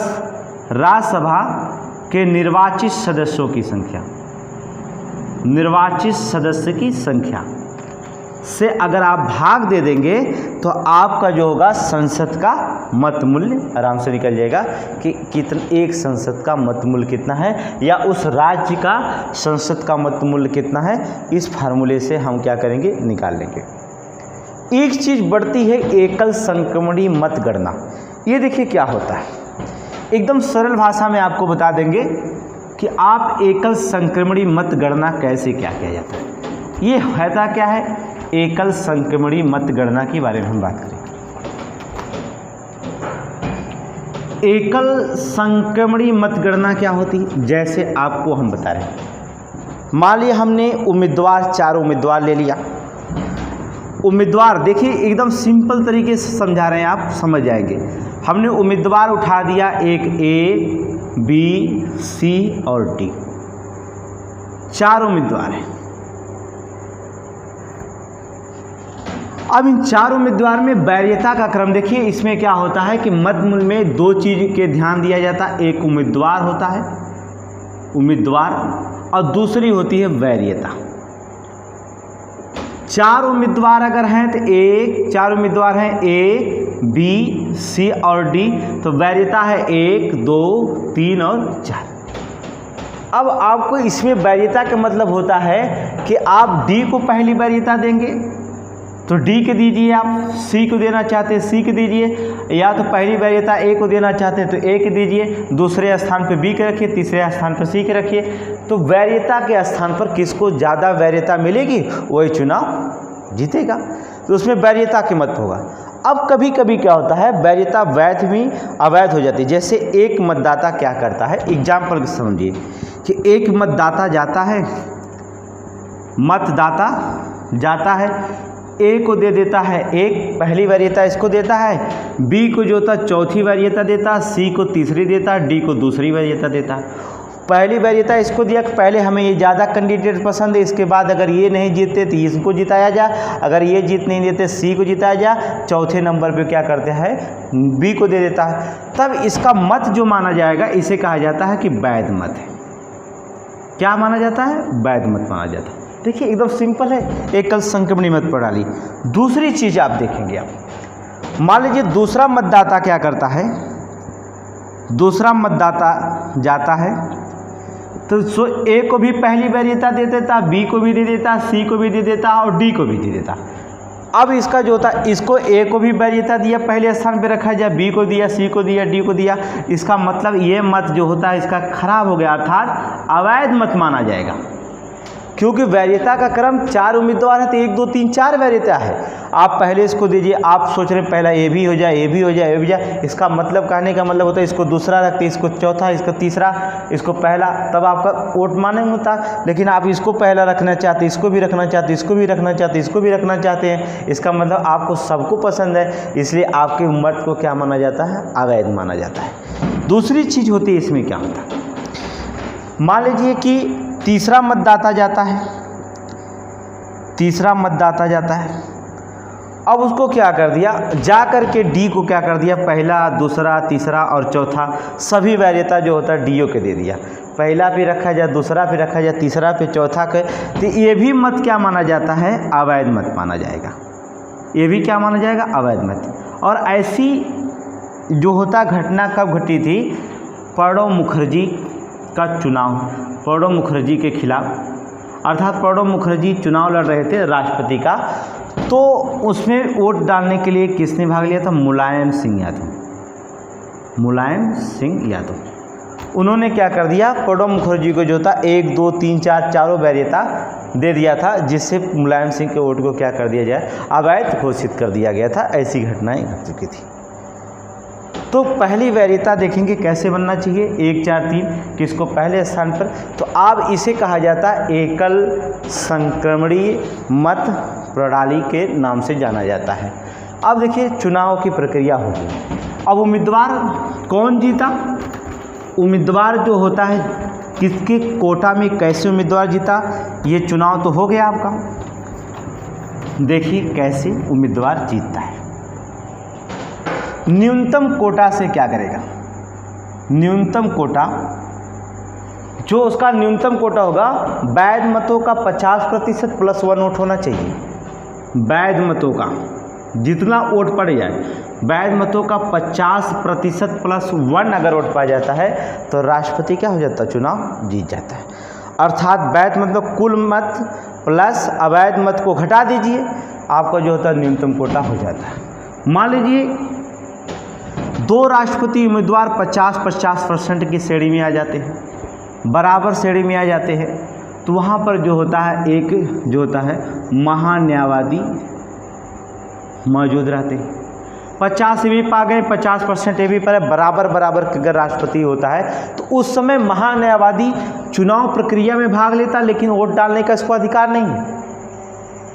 राज्यसभा के निर्वाचित सदस्यों की संख्या, निर्वाचित सदस्य की संख्या से अगर आप भाग दे देंगे तो आपका जो होगा संसद का मत मूल्य आराम से निकल जाएगा कि कितना एक संसद का मत मूल्य कितना है या उस राज्य का संसद का मत मूल्य कितना है। इस फार्मूले से हम क्या करेंगे, निकाल लेंगे। एक चीज़ बढ़ती है एकल संक्रमणी मत गणना। ये देखिए क्या होता है, एकदम सरल भाषा में आपको बता देंगे कि आप एकल संक्रमणी मत गणना कैसे क्या किया जाता है। ये होता क्या है, एकल संक्रमणी मत गणना के बारे में हम बात करें। एकल संक्रमणी मत गणना क्या होती है, जैसे आपको हम बता रहे हैं। मान लिया हमने उम्मीदवार 4 उम्मीदवार ले लिया। उम्मीदवार देखिए एकदम सिंपल तरीके से समझा रहे हैं, आप समझ जाएंगे। हमने उम्मीदवार उठा दिया, एक ए बी सी और डी, 4 उम्मीदवार हैं। अब इन 4 उम्मीदवार में वैरियता का क्रम देखिए, इसमें क्या होता है कि मत मूल्य में 2 चीज़ के ध्यान दिया जाता है, एक उम्मीदवार होता है उम्मीदवार और दूसरी होती है वैरियता। 4 उम्मीदवार अगर हैं तो 4 उम्मीदवार हैं ए बी सी और डी, तो वैरियता है 1 2 3 और 4। अब आपको इसमें वैरियता का मतलब होता है कि आप डी को पहली वैरियता देंगे तो डी के दीजिए, आप सी को देना चाहते हैं सी के दीजिए, या तो पहली वैरियता ए को देना चाहते हैं तो ए के दीजिए, दूसरे स्थान पर बी के रखिए, तीसरे स्थान पर सी के रखिए। तो वैरियता के स्थान पर किसको ज़्यादा वैरियता मिलेगी वही चुनाव जीतेगा, तो उसमें वैरियता की मत होगा। अब कभी कभी क्या होता है, वैरियता वैध भी अवैध हो जाती है। जैसे एक मतदाता क्या करता है, एग्जाम्पल समझिए कि एक मतदाता जाता है ए को दे देता है, एक पहली वरीयता इसको देता है, बी को जो था चौथी वरीयता देता है, सी को तीसरी देता है, डी को दूसरी वरीयता देता है। पहली वरीयता इसको दिया कि पहले हमें ये ज़्यादा कैंडिडेट पसंद है, इसके बाद अगर ये नहीं जीतते तो इसको जिताया जाए, अगर ये जीत नहीं देते सी को जिताया जाए, चौथे नंबर पे क्या करते हैं बी को दे देता है। तब इसका मत जो माना जाएगा इसे कहा जाता है कि वैध मत है। क्या माना जाता है, वैध मत माना जाता है। देखिए एकदम सिंपल है एकल संक्रमणी मत प्रणाली। दूसरी चीज़ आप देखेंगे, आप मान लीजिए दूसरा मतदाता क्या करता है, दूसरा मतदाता जाता है तो सो ए को भी पहली वरीयता दे देता, बी को भी दे देता, सी को भी दे देता और डी को भी दे देता। अब इसका जो होता है, इसको ए को भी वरीयता दिया, पहले स्थान पे रखा जाए, बी को दिया, सी को दिया, डी को दिया। इसका मतलब ये मत जो होता है इसका खराब हो गया, अर्थात अवैध मत माना जाएगा, क्योंकि वैरियता का क्रम 4 उम्मीदवार है तो 1 2 3 4 वैरियता है। आप पहले इसको दीजिए, आप सोच रहे हैं पहला ए भी हो जाए, ए भी हो जाए, ए भी जाए। इसका मतलब कहने का मतलब होता है इसको दूसरा रखते, इसको चौथा, इसको तीसरा, इसको पहला, तब आपका वोट माने होता। लेकिन आप इसको पहला रखना चाहते, इसको भी रखना चाहते, इसको भी रखना चाहते, इसको भी रखना चाहते हैं। इसका मतलब आपको सबको पसंद है, इसलिए आपके मत को क्या माना जाता है, अवैध माना जाता है। दूसरी चीज़ होती है इसमें क्या होता है, मान लीजिए कि तीसरा मतदाता जाता है, तीसरा मतदाता जाता है, अब उसको क्या कर दिया, जा कर के डी को क्या कर दिया, पहला, दूसरा, तीसरा और चौथा सभी वैरियता जो होता है डीओ के दे दिया। पहला पे रखा जाए, दूसरा पे रखा जाए, तीसरा पे, चौथा के, तो ये भी मत क्या माना जाता है, अवैध मत माना जाएगा। ये भी क्या माना जाएगा, अवैध मत। और ऐसी जो होता घटना कब घटी थी, प्रणब मुखर्जी का चुनाव, प्रणब मुखर्जी के खिलाफ, अर्थात प्रणब मुखर्जी चुनाव लड़ रहे थे राष्ट्रपति का, तो उसमें वोट डालने के लिए किसने भाग लिया था, मुलायम सिंह यादव। मुलायम सिंह यादव उन्होंने क्या कर दिया, प्रणब मुखर्जी को जो था 1, 2, 3, 4 चारों वैरियता दे दिया था, जिससे मुलायम सिंह के वोट को क्या कर दिया जाए, अवैध घोषित कर दिया गया था। ऐसी घटनाएं घट चुकी थी। तो पहली वैरियता देखेंगे कैसे बनना चाहिए, 1, 4, 3 किसको पहले स्थान पर, तो अब इसे कहा जाता है एकल संक्रमणीय मत प्रणाली के नाम से जाना जाता है। अब देखिए चुनाव की प्रक्रिया होगी। अब उम्मीदवार कौन जीता, उम्मीदवार जो होता है किसके कोटा में कैसे उम्मीदवार जीता, ये चुनाव तो हो गया आपका। देखिए कैसे उम्मीदवार जीतता है। न्यूनतम कोटा से क्या करेगा, न्यूनतम कोटा, जो उसका न्यूनतम कोटा होगा, वैध मतों का 50% प्लस 1 वोट होना चाहिए। वैध मतों का जितना वोट पड़ जाए, वैध मतों का 50% प्लस 1 अगर वोट पा जाता है तो राष्ट्रपति क्या हो जाता है, चुनाव जीत जाता है। अर्थात वैध मतलब कुल मत प्लस अवैध मत को घटा दीजिए, आपका जो होता है न्यूनतम कोटा हो जाता है। मान लीजिए 2 राष्ट्रपति उम्मीदवार 50-50% की श्रेणी में आ जाते हैं, बराबर श्रेणी में आ जाते हैं, तो वहाँ पर जो होता है एक जो होता है महान्यायवादी मौजूद रहते हैं। 50 भी पा गए, 50% ये भी पर बराबर बराबर अगर राष्ट्रपति होता है तो उस समय महान्यायवादी चुनाव प्रक्रिया में भाग लेता, लेकिन वोट डालने का इसको अधिकार नहीं है।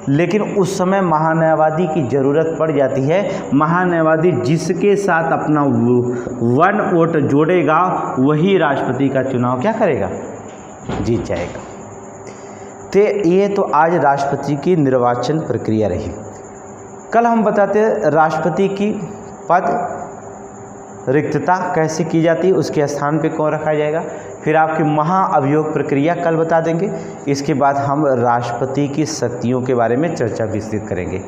लेकिन उस समय महान्यायवादी की ज़रूरत पड़ जाती है। महान्यायवादी जिसके साथ अपना 1 वोट जोड़ेगा वही राष्ट्रपति का चुनाव क्या करेगा, जीत जाएगा। तो ये तो आज राष्ट्रपति की निर्वाचन प्रक्रिया रही। कल हम बताते हैं राष्ट्रपति की पद रिक्तता कैसे की जाती है, उसके स्थान पे कौन रखा जाएगा, फिर आपकी महाअभियोग प्रक्रिया कल बता देंगे। इसके बाद हम राष्ट्रपति की शक्तियों के बारे में चर्चा विस्तृत करेंगे।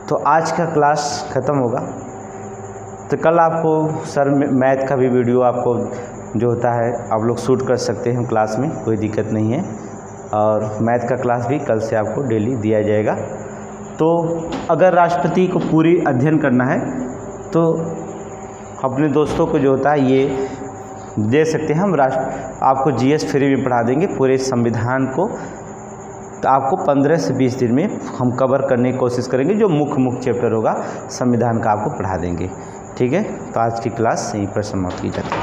तो आज का क्लास ख़त्म होगा। तो कल आपको सर मैथ का भी वीडियो आपको जो होता है आप लोग शूट कर सकते हैं क्लास में, कोई दिक्कत नहीं है। और मैथ का क्लास भी कल से आपको डेली दिया जाएगा। तो अगर राष्ट्रपति को पूरी अध्ययन करना है तो अपने दोस्तों को जो होता है ये दे सकते हैं। हम आपको जीएस फ्री में पढ़ा देंगे पूरे संविधान को। तो आपको 15 से 20 दिन में हम कवर करने की कोशिश करेंगे। जो मुख्य चैप्टर होगा संविधान का आपको पढ़ा देंगे। ठीक है, तो आज की क्लास यहीं पर समाप्त की जाती है।